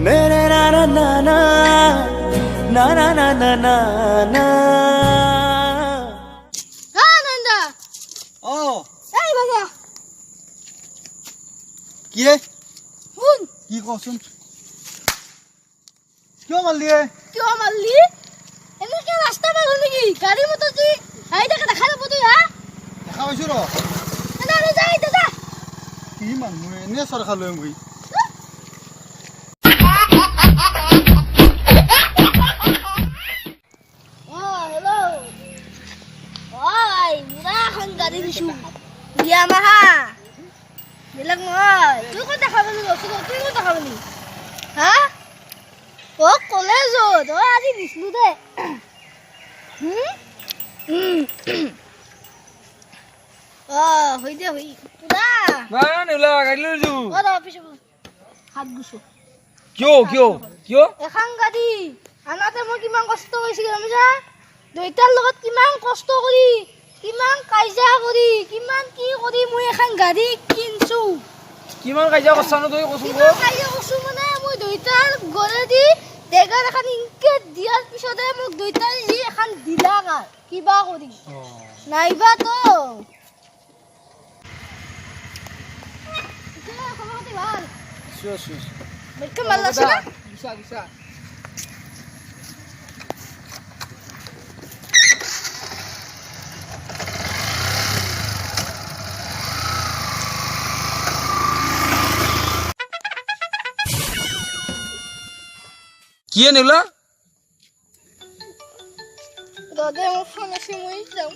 मेरे ना ना ना ना ना ना ना ना ना ना নন্দা অ এই বাবা কি শুন কি কচোন কিয় মারলি কিয় মারলি এনেকে রাস্তা পাগল নাকি গাড়ি মটর তুই এই দেখা দেখা যাব তুই হ্যাঁ দেখা পাইছো ৰ না না যাই দাদা কি মানুহ এনে চৰখা লৈ মই हेलो ओय मुरा এখন গাড়ি দিছু দিয়া মাহা বেলেগ নহয় তুই ক'ত দেখা পালি তুই ক'ত দেখা পালি হা ও কলেজত ও আজি দিছলু দে হই দে হই পুরা মান ওলা গাড়ি লৈ যু ও দা পিছে হাত গুছো কিয় এখন গাড়ী আনাতে মই কিমান কষ্ট কৰিছিল জানিছা দুইটাৰ লগত কিমান কষ্ট কৰি কিমান কাইজা কৰি কিমান কি কৰি মই এখন গাড়ী কিনছো কিমান কাজিয়া কৰছানো তই কচোন কিমান কাইজা কৰিছো মানে মই দুইটাৰ গলে দি দেগাৰ এখন ইনকে দিয়াৰ পিছতে মোক দুইটাৰ যি এখন দিলা কাৰ কিবা কৰি নাইবা তো খবৰটি ভাল মেকে মাল আছে না গিছা কি নেলা দাদা মোৰ ফোন আছে মই যাম